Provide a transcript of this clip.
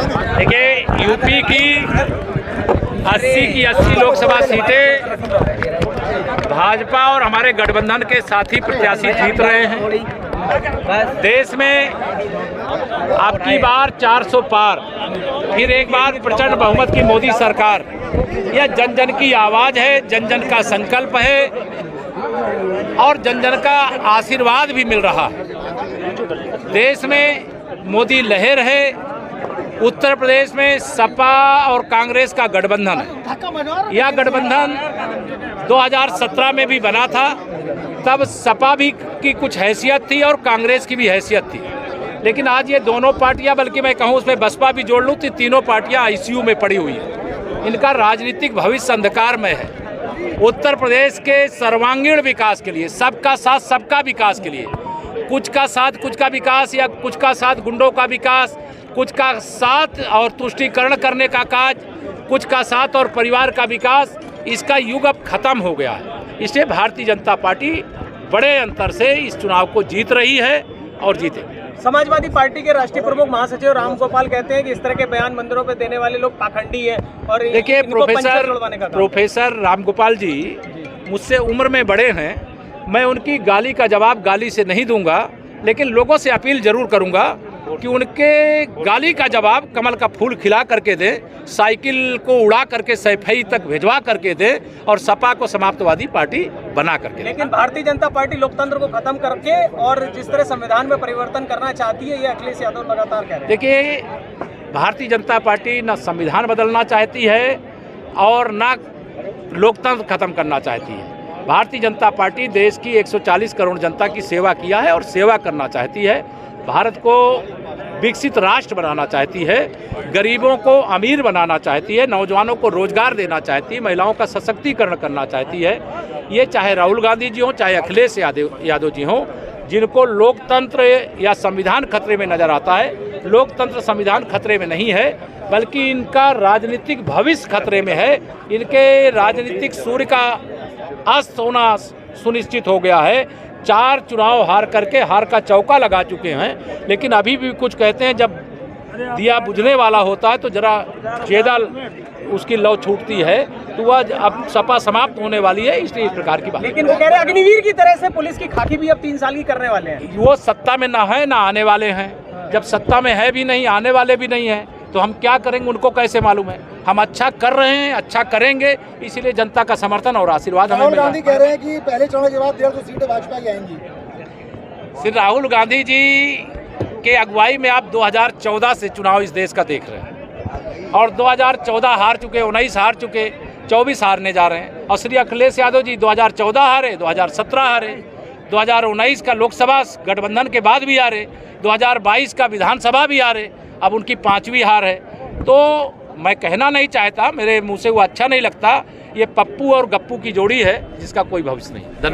देखिए, यूपी की 80 की 80 लोकसभा सीटें भाजपा और हमारे गठबंधन के साथी प्रत्याशी जीत रहे हैं। देश में अब की बार 400 पार, फिर एक बार प्रचंड बहुमत की मोदी सरकार। यह जन जन की आवाज है, जन जन का संकल्प है और जन जन का आशीर्वाद भी मिल रहा है। देश में मोदी लहर है। उत्तर प्रदेश में सपा और कांग्रेस का गठबंधन है। यह गठबंधन 2017 में भी बना था। तब सपा भी की कुछ हैसियत थी और कांग्रेस की भी हैसियत थी, लेकिन आज ये दोनों पार्टियां, बल्कि मैं कहूँ उसमें बसपा भी जोड़ लूँ, तो तीनों पार्टियां आईसीयू में पड़ी हुई हैं। इनका राजनीतिक भविष्य अंधकार में है। उत्तर प्रदेश के सर्वांगीण विकास के लिए, सबका साथ सबका विकास के लिए, कुछ का साथ कुछ का विकास या कुछ का साथ गुंडों का विकास, कुछ का साथ और तुष्टीकरण करने का काज, कुछ का साथ और परिवार का विकास, इसका युग अब खत्म हो गया है। इसलिए भारतीय जनता पार्टी बड़े अंतर से इस चुनाव को जीत रही है और जीतेगी। समाजवादी पार्टी के राष्ट्रीय प्रमुख महासचिव राम गोपाल कहते हैं कि इस तरह के बयान मंदिरों पे देने वाले लोग पाखंडी है। और देखिए, प्रोफेसर राम गोपाल जी मुझसे उम्र में बड़े हैं। मैं उनकी गाली का जवाब गाली से नहीं दूंगा, लेकिन लोगों से अपील जरूर करूंगा कि उनके गाली का जवाब कमल का फूल खिला करके दें, साइकिल को उड़ा करके सैफई तक भिजवा करके दें और सपा को समाप्तवादी पार्टी बना करके। लेकिन भारतीय जनता पार्टी लोकतंत्र को खत्म करके और जिस तरह संविधान में परिवर्तन करना चाहती है, ये अखिलेश यादव लगातार कह रहे हैं। देखिए, भारतीय जनता पार्टी न संविधान बदलना चाहती है और न लोकतंत्र खत्म करना चाहती है। भारतीय जनता पार्टी देश की 140 करोड़ जनता की सेवा किया है और सेवा करना चाहती है। भारत को विकसित राष्ट्र बनाना चाहती है, गरीबों को अमीर बनाना चाहती है, नौजवानों को रोजगार देना चाहती है, महिलाओं का सशक्तिकरण करना चाहती है। ये चाहे राहुल गांधी जी हों, चाहे अखिलेश यादव जी हों, जिनको लोकतंत्र या संविधान खतरे में नजर आता है। लोकतंत्र संविधान खतरे में नहीं है, बल्कि इनका राजनीतिक भविष्य खतरे में है। इनके राजनीतिक सूर्य का अस्त होना सुनिश्चित हो गया है। 4 चुनाव हार करके हार का चौका लगा चुके हैं, लेकिन अभी भी कुछ कहते हैं, जब दिया बुझने वाला होता है तो जरा ज्यादा उसकी लौ छूटती है, तो वह अब सपा समाप्त होने वाली है, इसलिए इस प्रकार की बात। लेकिन वो कह रहे हैं अग्निवीर की तरह से पुलिस की खाकी भी अब 3 साल की करने वाले हैं। वो सत्ता में ना है ना आने वाले हैं। जब सत्ता में है भी नहीं, आने वाले भी नहीं है, तो हम क्या करेंगे उनको कैसे मालूम है। हम अच्छा कर रहे हैं, अच्छा करेंगे, इसीलिए जनता का समर्थन और आशीर्वाद हमें मिला। राहुल गांधी कह रहे हैं कि पहले चुनाव के बाद 150 सीटें भाजपा की आएंगी। श्री राहुल गांधी जी के अगुवाई में आप 2014 से चुनाव इस देश का देख रहे हैं और 2014 हार चुके, 19 हार चुके, 24 हारने जा रहे हैं। और श्री अखिलेश यादव जी 2014 हारे, 2017 हारे, 2019 का लोकसभा गठबंधन के बाद भी हारे, 2022 का विधानसभा भी हारे, अब उनकी 5वीं हार है। तो मैं कहना नहीं चाहता, मेरे मुंह से वो अच्छा नहीं लगता। ये पप्पू और गप्पू की जोड़ी है जिसका कोई भविष्य नहीं। धन्यवाद।